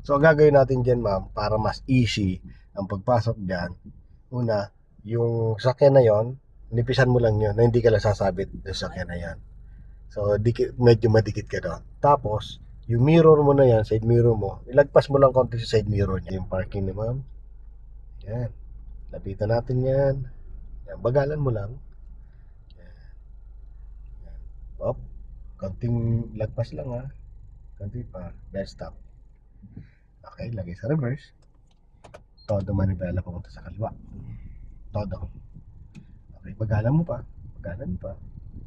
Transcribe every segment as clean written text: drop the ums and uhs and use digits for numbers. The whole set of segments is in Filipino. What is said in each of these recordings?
So, ang gagawin natin dyan, ma'am, para mas easy ang pagpasok dyan, una, yung sakyan na yon, nipisan mo lang yun, na hindi ka lang sasabit sa sakyan na yan. So, medyo madikit ka doon. Tapos, yung mirror mo na yan, side mirror mo, ilagpas mo lang konti sa side mirror niya. Yung parking ni ma'am. Yan. Lapitan natin yan. Yan. Bagalan mo lang. Yan. Yan. Op. Konting lagpas lang ha. Konti pa. Then stop. Okay, lagay sa reverse. Todo manibela pumunta sa kaliwa. Todo. Okay, bagalan mo pa. Bagalan mo pa.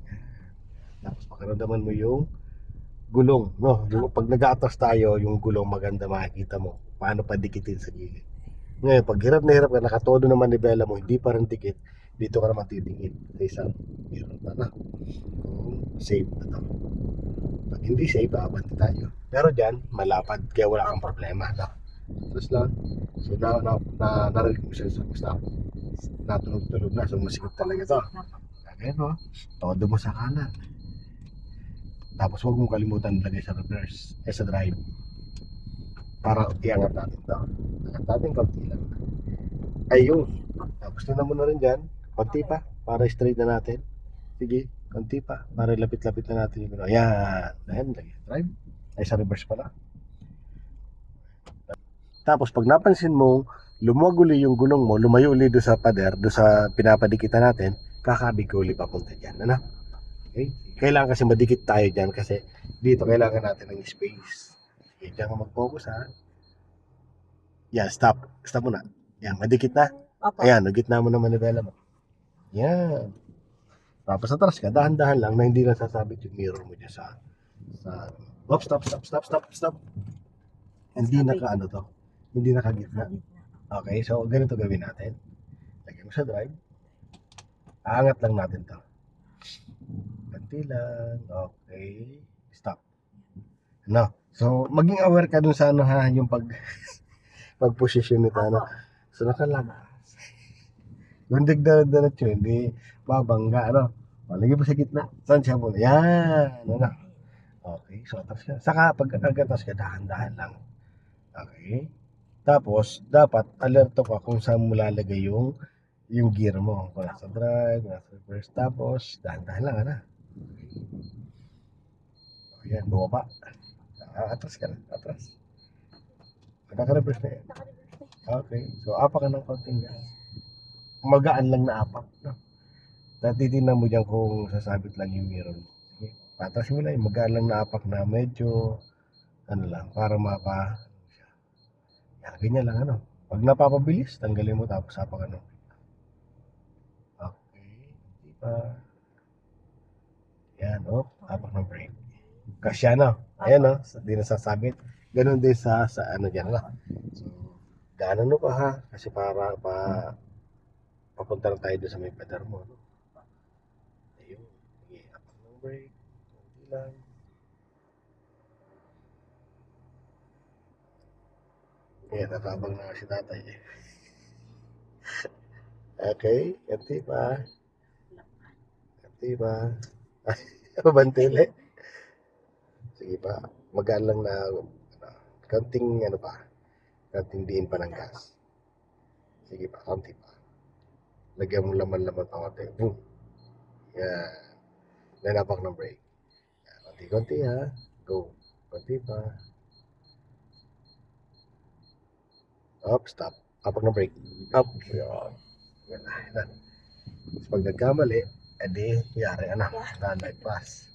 Yan. Tapos pakiramdaman mo yung gulong, no? Yung pag nag-aatras tayo, yung gulong maganda makikita mo. Paano pa dikitin sa gilid. Ngayon, pag hirap na hirap ka, nakatodo naman manibela mo, hindi pa rin dikit, dito ka naman titingin sa isang mirror na. Safe na to. Pag hindi safe, abanti tayo. Pero dyan, malapad, kaya wala kang problema. No? Tapos lang, so narinig mo siya sa stop. Natunog-tunog na, so masikip talaga to. Again, no? Todo mo sa kanan. Tapos huwag mong kalimutan lagay sa reverse, sa drive. Para iangat natin to. Angat natin konti lang. Ayun. Tapos na mo na rin dyan. Konti pa. Para straight na natin. Sige. Konti pa. Para lapit-lapit na natin yung gano'n. Ayan. Ayan. Drive. Ay sa reverse pala. Tapos pag napansin mo, lumuwag uli yung gulong mo, lumayo uli doon sa pader, doon sa pinapadikitan natin, kakabig ko uli papunta dyan. Ano? Okay? Kailangan kasi madikit tayo dyan kasi dito kailangan natin ng space. Okay, dyan ka mag-focus ha. Yan, stop. Stop muna. Yan, madikit na. Opo. Ayan, nagitna mo na manibela mo. Yan. Tapos atras ka, dahan-dahan lang na hindi lang sasabit yung mirror mo dyan sa oh, stop. Hindi naka to. Hindi nakagitna. Okay, so ganito gawin natin. Lagyan mo sa drive. Aangat lang natin to. Ganti lang. Okay. Stop. No. So, maging aware ka dun sa ano ha, yung pag-position nito. Ano. So, nakalabas. Kung digdarat-darat yun, hindi babangga, ano. O, lagyan mo sa gitna. Saan siya muna? Yan. Ano. Okay, so atras ka. Saka, pag atras ka, dahan-dahan lang. Okay. Tapos, dapat alerto ka kung saan mo lalagay yung gear mo. Kung nasa drive, nasa reverse. Tapos, dahan-dahan lang, ano. O, yan, bumaba. Atras ka lang, atras. Naka-reverse na yan. Okay, so apa ka ng konting gas. Magaan lang na apak. No? Natitignan mo dyan kung sasabit lang yung mirror mo. Sige, patras mo lang, magaan lang na apak na medyo, ano lang, para yan, ganyan lang, ano. Pag napapabilis, tanggalin mo tapos apak ano. Okay, di ba? Yan, apak ng brake. Kasya, no? Ayan, no? Di na sasabit. Ganun din sa ano dyan, no? So, daanan mo pa ha, kasi para papunta na tayo doon sa may pedar mo, no? Ayun, sige, apak ng brake, hindi lang. Ayan, natabang na si tatay eh. Okay, kanti pa. Kanti pa. Bantili. Sige pa, magaan lang na, kanting ano pa, kanting diin pa ng gas. Sige pa, kanti pa. Lagyan mo laman-laman pa konti. Boom. Yan. Nanapak ng brake. Konti-konti ha. Go. Konti pa. Up, stop. Apak ng brake. Up. Yan. Yan na. Yan. Pag nagkamali, edi, yari na. Nag-pass.